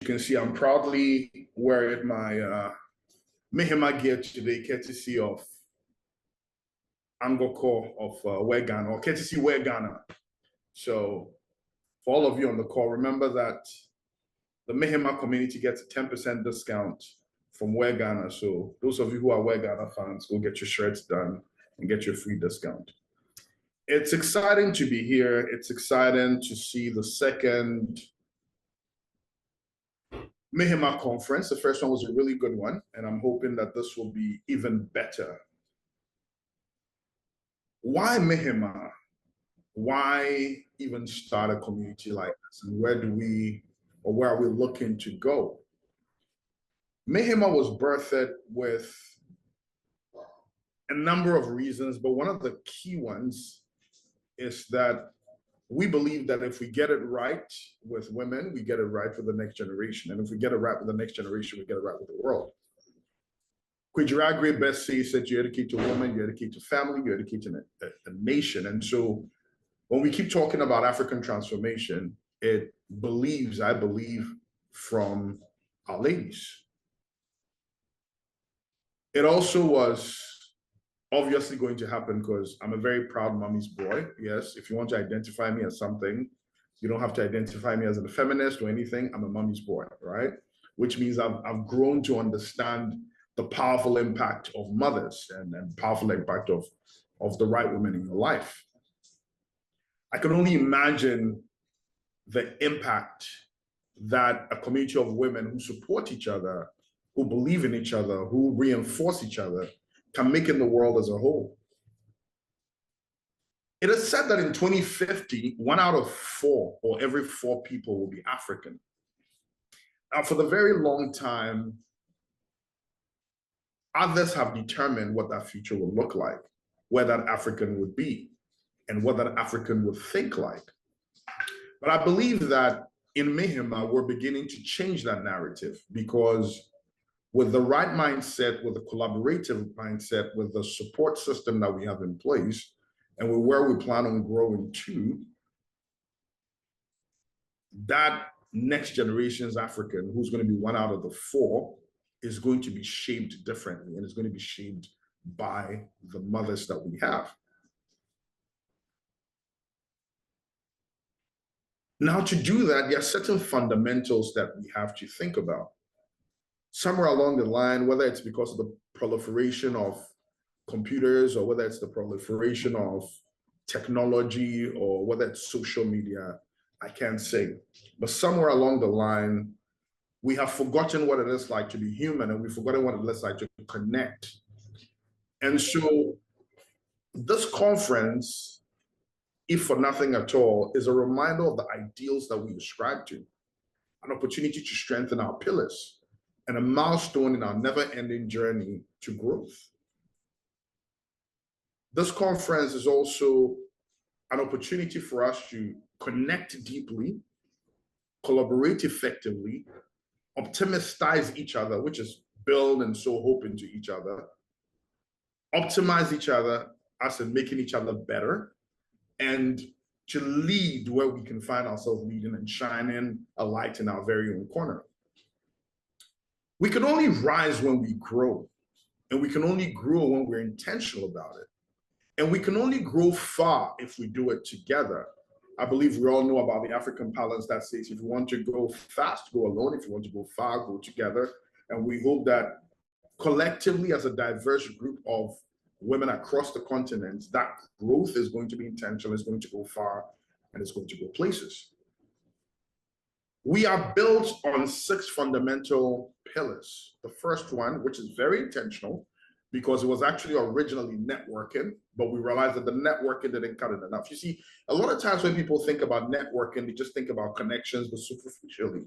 can see, I'm proudly wearing my Hemaa gear today, courtesy of Angkor of Wear Ghana, or courtesy Wear Ghana. So for all of you on the call, remember that the Hemaa community gets a 10% discount from Wear Ghana. So those of you who are Wear Ghana fans, go get your shirts done and get your free discount. It's exciting to be here. It's exciting to see the second Hemaa conference. The first one was a really good one, and I'm hoping that this will be even better. Why Hemaa? Why even start a community like this? And where are we looking to go? Hemaa was birthed with a number of reasons, but one of the key ones is that we believe that if we get it right with women, we get it right with the next generation. And if we get it right with the next generation, we get it right with the world. Kwijiragre best says that you educate a woman, you educate a family, you educate a nation. And so when we keep talking about African transformation, I believe, from our ladies. It also was obviously going to happen because I'm a very proud mommy's boy. Yes, if you want to identify me as something, you don't have to identify me as a feminist or anything. I'm a mommy's boy, right? Which means I've grown to understand the powerful impact of mothers and powerful impact of the right women in your life. I can only imagine the impact that a community of women who support each other, who believe in each other, who reinforce each other, can make in the world as a whole. It is said that in 2050, 1 out of 4 or every 4 people will be African. Now, for the very long time, others have determined what that future will look like, where that African would be, and what that African would think like. But I believe that in Hemaa, we're beginning to change that narrative, because with the right mindset, with the collaborative mindset, with the support system that we have in place, and with where we plan on growing to, that next generation's African, who's going to be 1 out of the 4, is going to be shaped differently, and it's going to be shaped by the mothers that we have. Now, to do that, there are certain fundamentals that we have to think about. Somewhere along the line, whether it's because of the proliferation of computers, or whether it's the proliferation of technology, or whether it's social media, I can't say. But somewhere along the line, we have forgotten what it is like to be human, and we've forgotten what it is like to connect. And so this conference, if for nothing at all, is a reminder of the ideals that we ascribe to, an opportunity to strengthen our pillars, and a milestone in our never-ending journey to growth. This conference is also an opportunity for us to connect deeply, collaborate effectively, optimize each other, which is build and sow hope into each other, optimize each other as in making each other better, and to lead where we can find ourselves leading and shining a light in our very own corner. We can only rise when we grow, and we can only grow when we're intentional about it. And we can only grow far if we do it together. I believe we all know about the African parlance that says, if you want to go fast, go alone. If you want to go far, go together. And we hope that collectively, as a diverse group of women across the continent, that growth is going to be intentional, it's going to go far, and it's going to go places. We are built on 6 fundamental pillars. The first one, which is very intentional, because it was actually originally networking, but we realized that the networking didn't cut it enough. You see, a lot of times when people think about networking, they just think about connections, but superficially,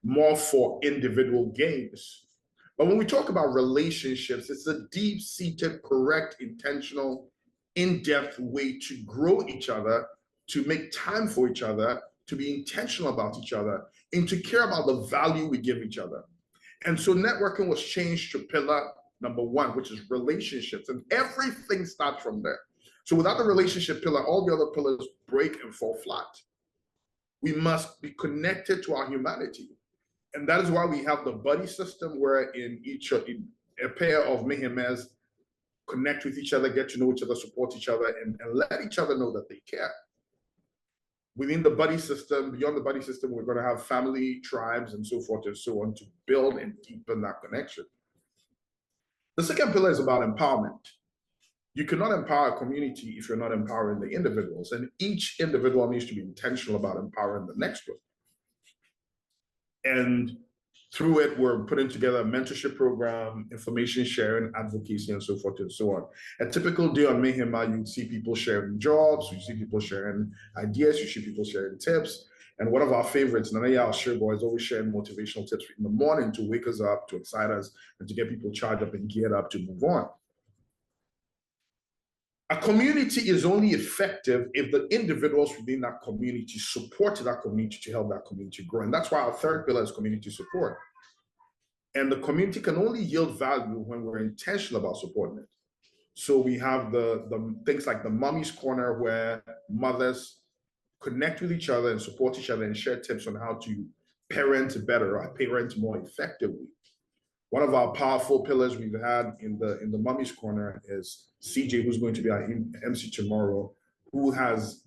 more for individual gains. But when we talk about relationships, it's a deep-seated, correct, intentional, in-depth way to grow each other, to make time for each other, to be intentional about each other, and to care about the value we give each other. And so networking was changed to pillar number 1, which is relationships, and everything starts from there. So without the relationship pillar, all the other pillars break and fall flat. We must be connected to our humanity. And that is why we have the buddy system, where in a pair of Mehemas connect with each other, get to know each other, support each other, and let each other know that they care. Within the buddy system, beyond the buddy system, we're going to have family, tribes, and so forth and so on to build and deepen that connection. The second pillar is about empowerment. You cannot empower a community if you're not empowering the individuals, and each individual needs to be intentional about empowering the next one. And through it, we're putting together a mentorship program, information sharing, advocacy, and so forth and so on. A typical day on Mehema, you'd see people sharing jobs, you see people sharing ideas, you see people sharing tips. And one of our favorites, Nanaya Shirbo, is always sharing motivational tips in the morning to wake us up, to excite us, and to get people charged up and geared up to move on. A community is only effective if the individuals within that community support that community to help that community grow. And that's why our third pillar is community support. And the community can only yield value when we're intentional about supporting it. So we have the things like the Mommy's Corner, where mothers connect with each other and support each other and share tips on how to parent better or parent more effectively. One of our powerful pillars we've had in the Mommy's Corner is CJ, who's going to be our MC tomorrow, who has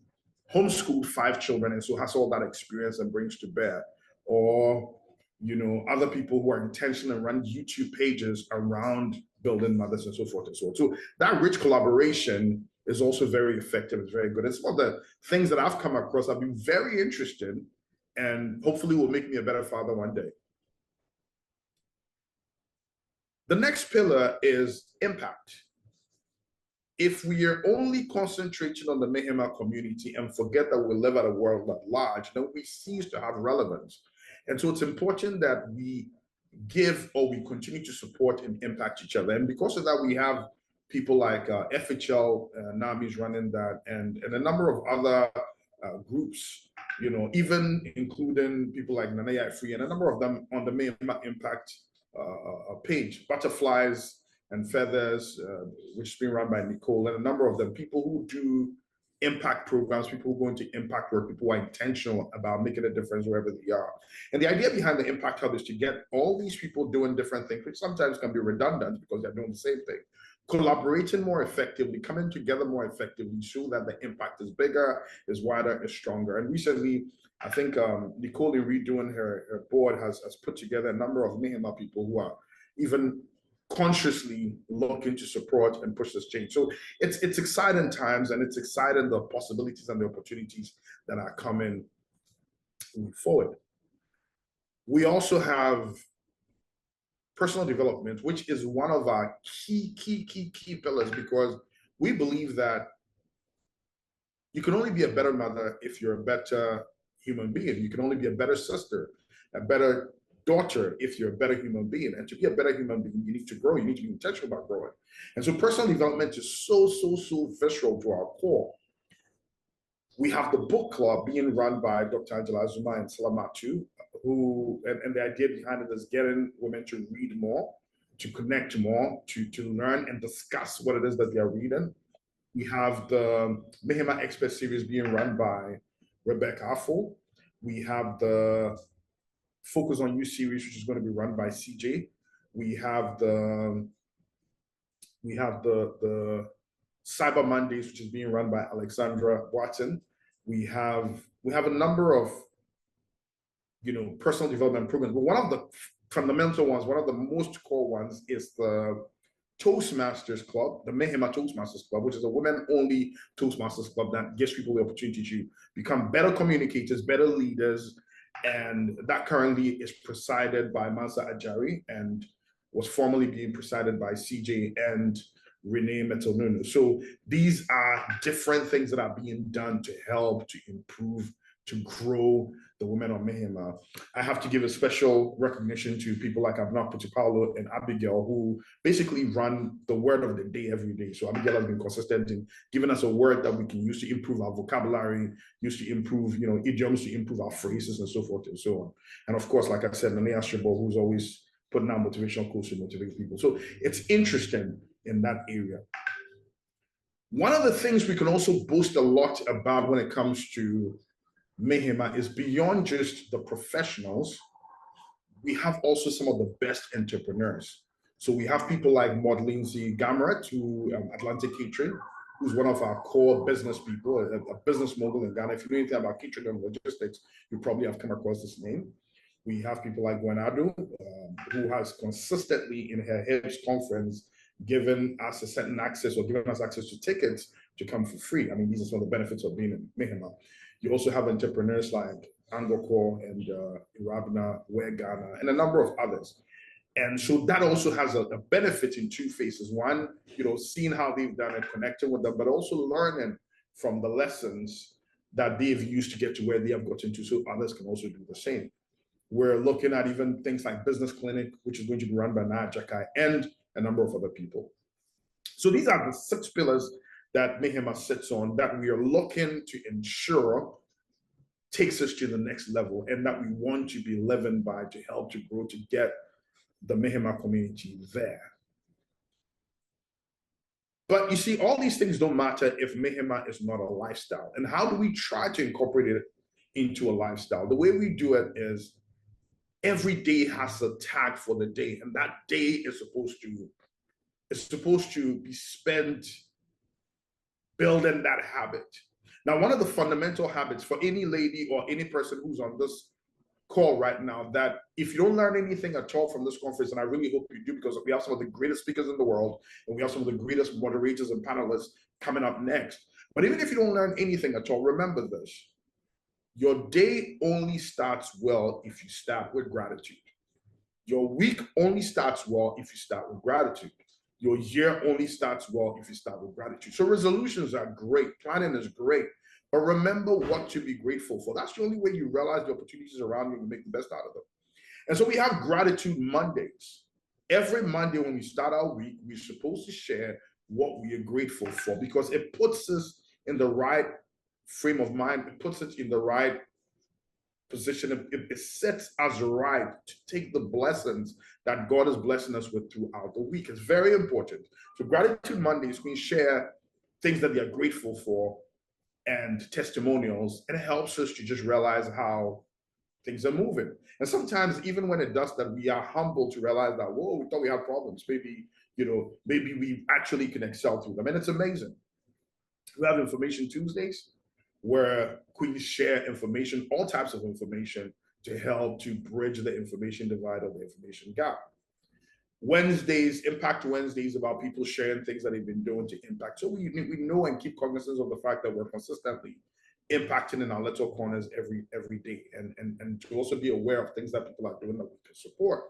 homeschooled 5 children and so has all that experience and brings to bear. Or, you know, other people who are intentional and run YouTube pages around building mothers and so forth and so on. So that rich collaboration is also very effective. It's very good. It's one of the things that I've come across. I've been very interested and hopefully will make me a better father one day. The next pillar is impact. If we are only concentrating on the Mehema community and forget that we live at a world at large, then we cease to have relevance. And so it's important that we give or we continue to support and impact each other. And because of that, we have people like FHL, Nami's running that, and a number of other groups, you know, even including people like Nanaya Free and a number of them on the Mehema Impact page, Butterflies and Feathers, which is being run by Nicole, and a number of them, people who do impact programs, people who go into impact work, people who are intentional about making a difference wherever they are. And the idea behind the Impact Hub is to get all these people doing different things, which sometimes can be redundant because they're doing the same thing, collaborating more effectively, coming together more effectively, so that the impact is bigger, is wider, is stronger. And recently, I think Nicole, in redoing her board, has put together a number of Mehema people who are even consciously looking to support and push this change. So it's exciting times, and it's exciting the possibilities and the opportunities that are coming forward. We also have personal development, which is one of our key pillars, because we believe that you can only be a better mother if you're a better human being. You can only be a better sister, a better daughter if you're a better human being. And to be a better human being, you need to grow. You need to be intentional about growing. And so personal development is so visceral to our core. We have the book club being run by Dr. Angela Azuma and Salamatu, who, and the idea behind it is getting women to read more, to connect more, to learn and discuss what it is that they're reading. We have the Mehema Expert Series being run by Rebecca Affle. We have the Focus on You series, which is going to be run by CJ. We have the Cyber Mondays, which is being run by Alexandra Watson. We have a number of, you know, personal development programs, but one of the fundamental ones, one of the most core ones, is the Toastmasters Club, the Mehema Toastmasters Club, which is a women-only Toastmasters Club that gives people the opportunity to become better communicators, better leaders. And that currently is presided by Mansa Ajari and was formerly being presided by CJ and Renee Metelnuno. So these are different things that are being done to help, to improve, to grow the women of Mehema. I have to give a special recognition to people like Abna Putipalo and Abigail, who basically run the word of the day every day. So Abigail has been consistent in giving us a word that we can use to improve our vocabulary, use to improve, you know, idioms, to improve our phrases and so forth and so on. And of course, like I said, Nanea Shirbo, who's always putting out motivational quotes to motivate people. So it's interesting in that area. One of the things we can also boast a lot about when it comes to Mehema is beyond just the professionals, we have also some of the best entrepreneurs. So we have people like Maud Lindsay Gamrat, who Atlantic Catering, who's one of our core business people, a business mogul in Ghana. If you know anything about catering and logistics, you probably have come across this name. We have people like Gwenado, who has consistently in her HIPS conference given us a certain access or given us access to tickets to come for free. I mean, these are some of the benefits of being in Hemaa. You also have entrepreneurs like Angokor and Irabna, Ghana, and a number of others. And so that also has a benefit in two phases. One, seeing how they've done it, connecting with them, but also learning from the lessons that they've used to get to where they have gotten to, so others can also do the same. We're looking at even things like Business Clinic, which is going to be run by Nat Jakai and a number of other people. So these are the 6 pillars that Hemaa sits on that we are looking to ensure takes us to the next level and that we want to be living by to help to grow, to get the Hemaa community there. But you see, all these things don't matter if Hemaa is not a lifestyle. And how do we try to incorporate it into a lifestyle? The way we do it is every day has a tag for the day, and that day is supposed to be spent building that habit. Now, one of the fundamental habits for any lady or any person who's on this call right now, that if you don't learn anything at all from this conference, and I really hope you do, because we have some of the greatest speakers in the world, and we have some of the greatest moderators and panelists coming up next. But even if you don't learn anything at all, remember this: your day only starts well if you start with gratitude. Your week only starts well if you start with gratitude. Your year only starts well if you start with gratitude. So resolutions are great. Planning is great. But remember what to be grateful for. That's the only way you realize the opportunities around you and make the best out of them. And so we have Gratitude Mondays. Every Monday when we start our week, we're supposed to share what we are grateful for, because it puts us in the right frame of mind. It puts us in the right position. It sets us right to take the blessings that God is blessing us with throughout the week. It's very important. So Gratitude Mondays, we share things that we are grateful for and testimonials, and it helps us to just realize how things are moving. And sometimes even when it does that, we are humbled to realize that, whoa, we thought we had problems. Maybe we actually can excel through them. And it's amazing. We have Information Tuesdays, where queens share information, all types of information, to help to bridge the information divide or the information gap. Wednesdays, Impact Wednesdays, about people sharing things that they've been doing to impact. So we know and keep cognizance of the fact that we're consistently impacting in our little corners every day, and to also be aware of things that people are doing that we can support.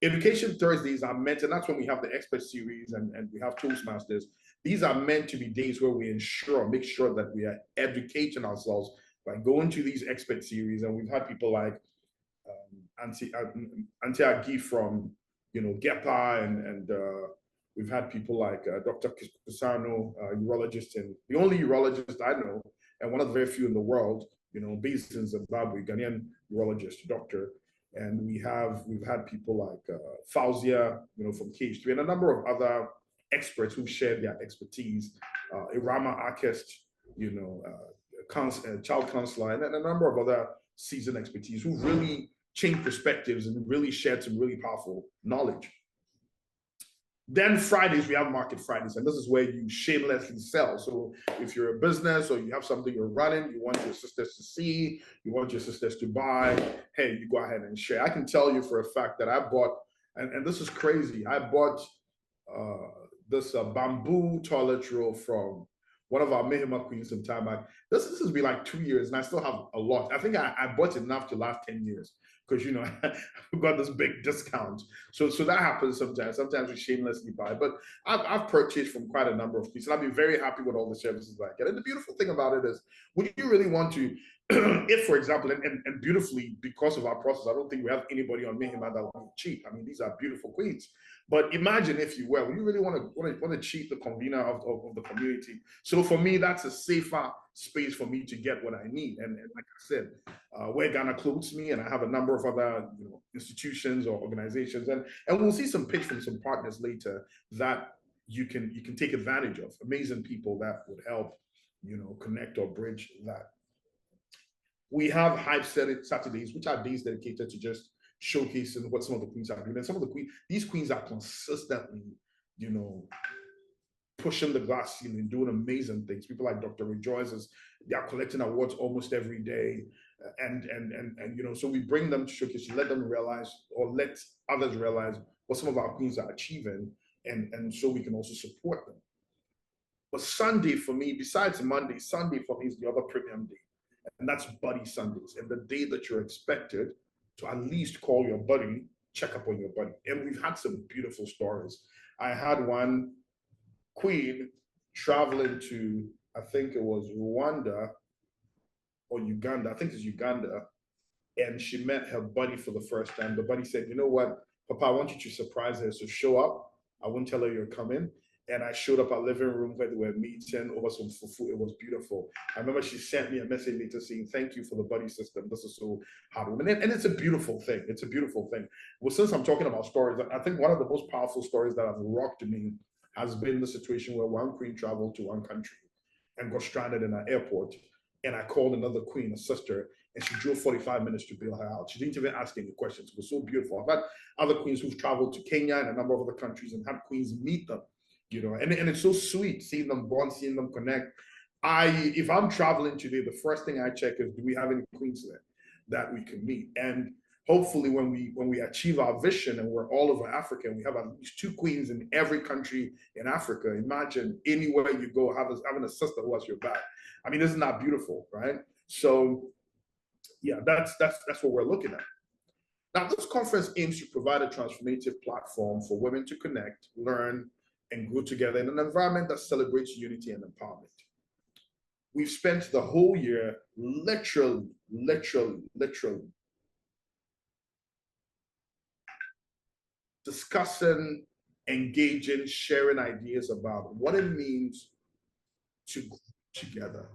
Education Thursdays are meant, and that's when we have the expert series and we have Toastmasters. These are meant to be days where we make sure that we are educating ourselves by going to these expert series. And we've had people like Auntie Agi from GEPA, and we've had people like Dr. Pisano, urologist, and the only urologist I know, and one of the very few in the world, based in Zimbabwe, Ghanaian urologist, doctor. And we've had people like Fauzia, from KH3, and a number of other experts who shared their expertise. Irama Arkest, child counselor, and a number of other seasoned expertise who really changed perspectives and really shared some really powerful knowledge. Then Fridays, we have Market Fridays, and this is where you shamelessly sell. So if you're a business or you have something you're running, you want your sisters to see, you want your sisters to buy, hey, you go ahead and share. I can tell you for a fact that I bought, and this is crazy, I bought this bamboo toilet roll from one of our Hemaa queens some time back. This has been like 2 years, and I still have a lot. I think I bought enough to last 10 years. Because I got this big discount, so that happens sometimes. Sometimes we shamelessly buy, but I've purchased from quite a number of pieces. I've been very happy with all the services I get. And the beautiful thing about it is, would you really want to, if, for example, and beautifully, because of our process, I don't think we have anybody on Hemaa that will cheat. I mean, these are beautiful queens. But imagine if you were, you really want to cheat the convener of the community. So for me, that's a safer space for me to get what I need. And like I said, where Ghana clothes me, and I have a number of other institutions or organizations, and we'll see some pitch from some partners later that you can take advantage of. Amazing people that would help connect or bridge that. We have Hype Saturdays, which are days dedicated to just showcasing what some of the queens are doing. And some of these queens are consistently, you know, pushing the glass ceiling, doing amazing things. People like Dr. Rejoice, they are collecting awards almost every day. And you know, so we bring them to showcase, let them realize, or let others realize what some of our queens are achieving, and so we can also support them. But Sunday for me, besides Monday, Sunday for me is the other premium day. And that's Buddy Sundays, and the day that you're expected to at least call your buddy, check up on your buddy. And we've had some beautiful stories. I had one queen traveling to, I think it was Rwanda or Uganda, I think it's Uganda, and she met her buddy for the first time. The buddy said, you know what, Papa, I want you to surprise her, so show up. I won't tell her you're coming. And I showed up at living room where they were meeting over some fufu. It was beautiful. I remember she sent me a message later saying, thank you for the buddy system. This is so heartwarming. And it's a beautiful thing. It's a beautiful thing. Well, since I'm talking about stories, I think one of the most powerful stories that have rocked me has been the situation where one queen traveled to one country and got stranded in an airport. And I called another queen, a sister, and she drove 45 minutes to bail her out. She didn't even ask any questions. It was so beautiful. I've had other queens who've traveled to Kenya and a number of other countries and had queens meet them. You know, and it's so sweet seeing them bond, seeing them connect. If I'm traveling today, the first thing I check is, do we have any queens there that we can meet? And hopefully when we achieve our vision and we're all over Africa and we have at least 2 queens in every country in Africa, imagine anywhere you go having a sister who has your back. I mean, isn't that beautiful, right? So yeah, that's what we're looking at. Now, this conference aims to provide a transformative platform for women to connect, learn, and grow together in an environment that celebrates unity and empowerment. We've spent the whole year literally discussing, engaging, sharing ideas about what it means to grow together.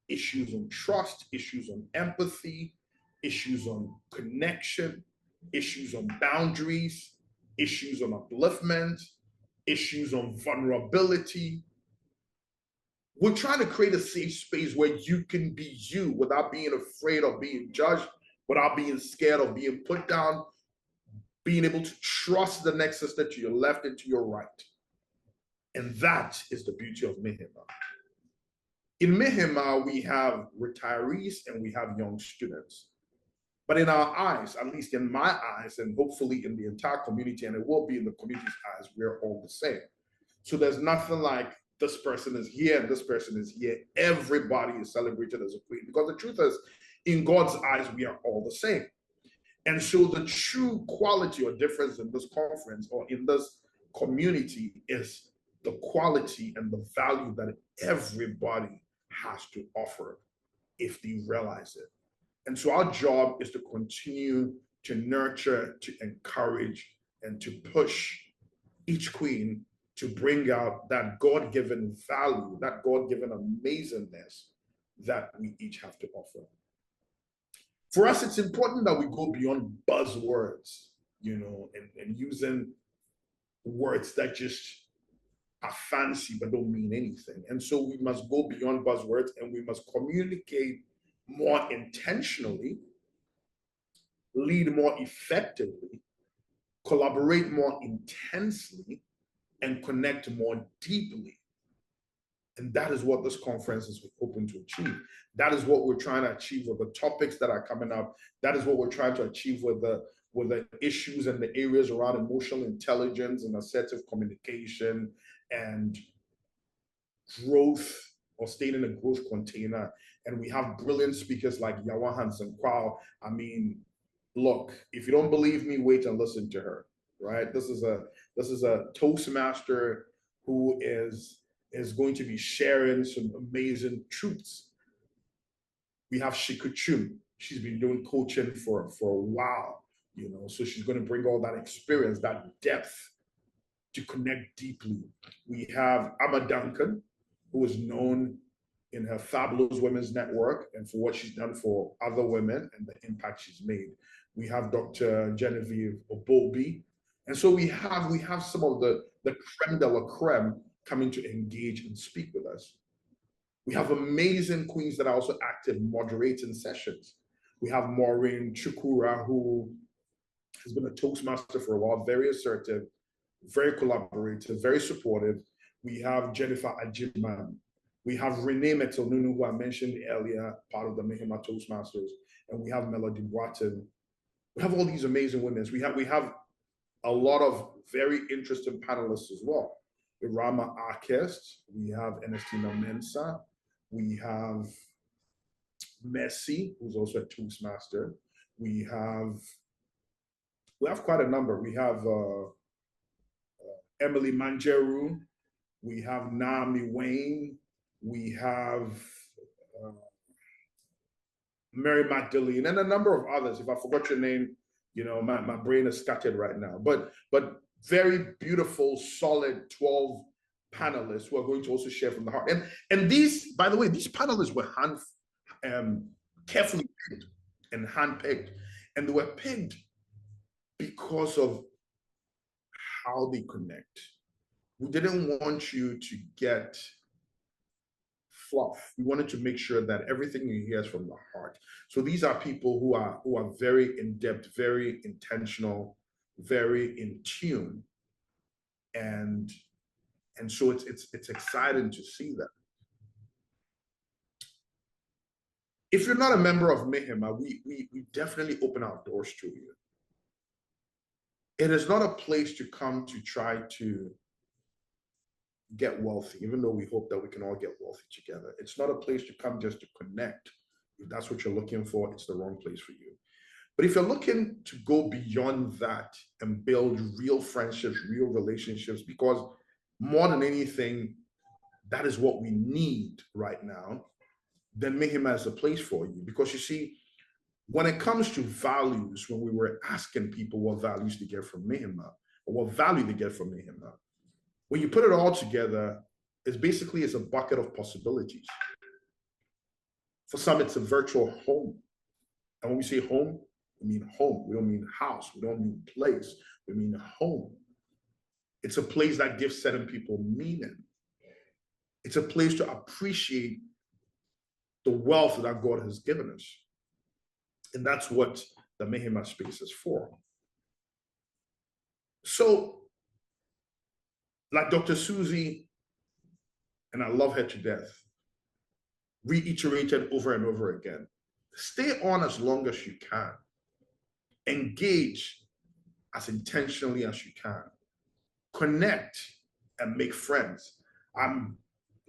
Issues on trust, issues on empathy, issues on connection, issues on boundaries, issues on upliftment, issues on vulnerability. We're trying to create a safe space where you can be you without being afraid of being judged, without being scared of being put down, being able to trust the next sister to your left and to your right. And that is the beauty of Hemaa. In Hemaa, we have retirees and we have young students. But in our eyes, at least in my eyes, and hopefully in the entire community, and it will be in the community's eyes, we're all the same. So there's nothing like this person is here and this person is here. Everybody is celebrated as a queen, because the truth is, in God's eyes, we are all the same. And so the true quality or difference in this conference or in this community is the quality and the value that everybody has to offer if they realize it. And so our job is to continue to nurture, to encourage, and to push each queen to bring out that God-given value, that God-given amazingness that we each have to offer. For us, it's important that we go beyond buzzwords, you know, and using words that just are fancy but don't mean anything. And so we must go beyond buzzwords and we must communicate more intentionally, lead more effectively, collaborate more intensely, and connect more deeply. And that is what this conference is hoping to achieve. That is what we're trying to achieve with the topics that are coming up. That is what we're trying to achieve with the issues and the areas around emotional intelligence and assertive communication and growth, or staying in a growth container. And we have brilliant speakers like Yawa Hansen Kwao. I mean, look, if you don't believe me, wait and listen to her, right? This is a Toastmaster who is going to be sharing some amazing truths. We have Shikuchum. She's been doing coaching for a while, you know, so she's going to bring all that experience, that depth to connect deeply. We have Amma Duncan, who is known in her Fabulous Women's Network and for what she's done for other women and the impact she's made. We have Dr. Genevieve Obobi. And so we have some of the creme de la creme coming to engage and speak with us. We have amazing queens that are also active moderating sessions. We have Maureen Chukura, who He's been a Toastmaster for a while, very assertive, very collaborative, very supportive. We have Jennifer Ajiman. We have Renee Metelnunu, who I mentioned earlier, part of the Hemaa Toastmasters. And we have Melody Watton. We have all these amazing women. We have a lot of very interesting panelists as well. Irama Arkest, we have Ernestina Mensah, we have Messi, who's also a Toastmaster. We have quite a number. We have Emily Manjeru, we have Naomi Wayne, we have Mary Magdalene, and a number of others. If I forgot your name, you know, my brain is scattered right now. But very beautiful, solid 12 panelists who are going to also share from the heart. And these, by the way, these panelists were carefully picked and handpicked, and they were picked because of how they connect. We didn't want you to get fluff. We wanted to make sure that everything you hear is from the heart. So these are people who are very in-depth, very intentional, very in tune, and so it's exciting to see that. If you're not a member of Hemaa, we definitely open our doors to you. It is not a place to come to try to get wealthy, even though we hope that we can all get wealthy together. It's not a place to come just to connect. If that's what you're looking for, it's the wrong place for you. But if you're looking to go beyond that and build real friendships, real relationships, because more than anything, that is what we need right now, then Hemaa is a place for you. Because you see, when it comes to values, when we were asking people what values to get from Hemaa, or what value to get from Hemaa, when you put it all together, it's basically a bucket of possibilities. For some, it's a virtual home. And when we say home, we mean home. We don't mean house. We don't mean place. We mean home. It's a place that gives certain people meaning. It's a place to appreciate the wealth that God has given us. And that's what the Hemaa space is for. So, like Dr. Susie, and I love her to death, reiterated over and over again, stay on as long as you can. Engage as intentionally as you can. Connect and make friends. I'm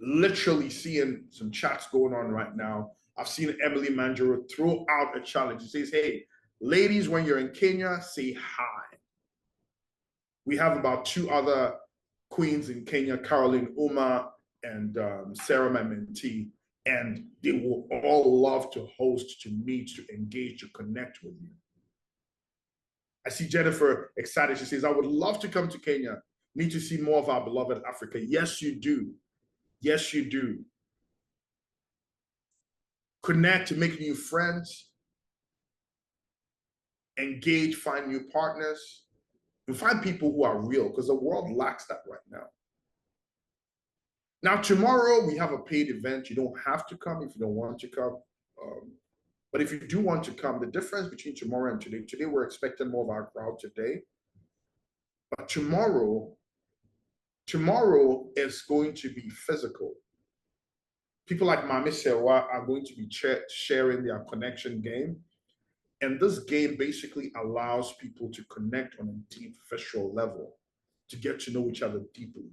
literally seeing some chats going on right now. I've seen Emily Manjaro throw out a challenge. She says, hey, ladies, when you're in Kenya, say hi. We have about 2 other queens in Kenya, Caroline Uma and Sarah, my mentee, and they will all love to host, to meet, to engage, to connect with you. I see Jennifer excited. She says, I would love to come to Kenya. Need to see more of our beloved Africa. Yes, you do. Yes, you do. Connect to make new friends. Engage, find new partners. And find people who are real, because the world lacks that right now. Now, tomorrow we have a paid event. You don't have to come if you don't want to come. But if you do want to come, the difference between tomorrow and today we're expecting more of our crowd today. But tomorrow is going to be physical. People like Mami Sewa are going to be sharing their connection game. And this game basically allows people to connect on a deep, visceral level, to get to know each other deeply.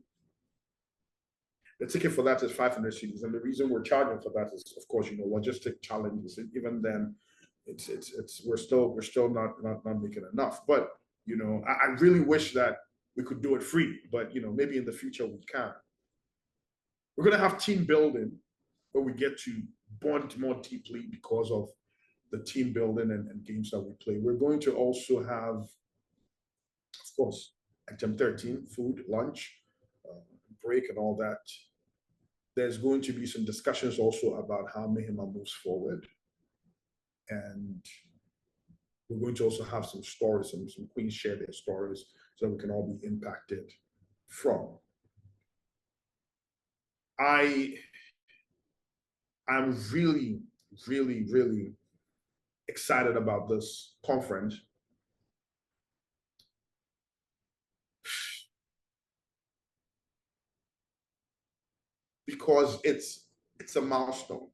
The ticket for that is 500 cedis, and the reason we're charging for that is, of course, logistic challenges. And even then, we're still not making enough. But I really wish that we could do it free. But maybe in the future we can. We're going to have team building, where we get to bond more deeply because of the team building and games that we play. We're going to also have, of course, Item 13, food, lunch, break, and all that. There's going to be some discussions also about how Hemaa moves forward. And we're going to also have some stories, some queens share their stories so that we can all be impacted from. I'm really, really, really excited about this conference. because it's a milestone.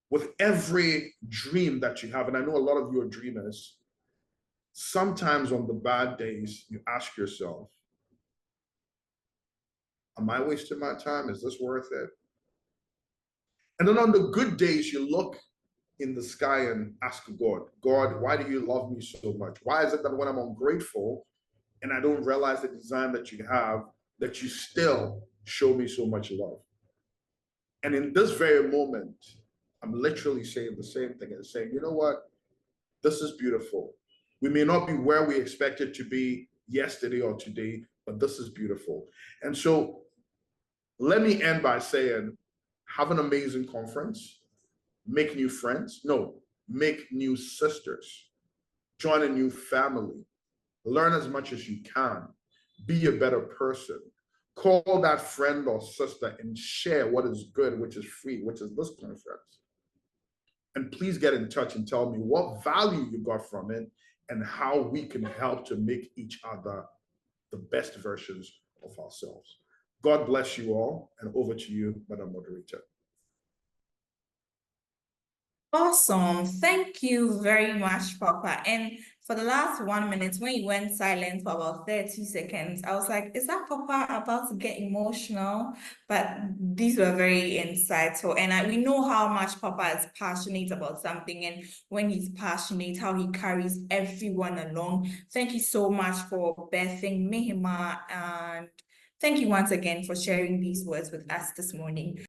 With every dream that you have, and I know a lot of you are dreamers, sometimes on the bad days, you ask yourself, am I wasting my time? Is this worth it? And then on the good days, you look in the sky and ask God, God, why do you love me so much? Why is it that when I'm ungrateful and I don't realize the design that you have, that you still show me so much love? And in this very moment, I'm literally saying the same thing and saying, you know what? This is beautiful. We may not be where we expected to be yesterday or today, but this is beautiful. And so let me end by saying, have an amazing conference, make new friends. No, make new sisters, join a new family, learn as much as you can, be a better person. Call that friend or sister and share what is good, which is free, which is this conference. And please get in touch and tell me what value you got from it and how we can help to make each other the best versions of ourselves. God bless you all, and over to you, Madam Moderator. Awesome. Thank you very much, Papa. And for the last 1 minute, when you went silent for about 30 seconds, I was like, is that Papa about to get emotional? But these were very insightful. And we know how much Papa is passionate about something. And when he's passionate, how he carries everyone along. Thank you so much for birthing Hemaa. And thank you once again for sharing these words with us this morning.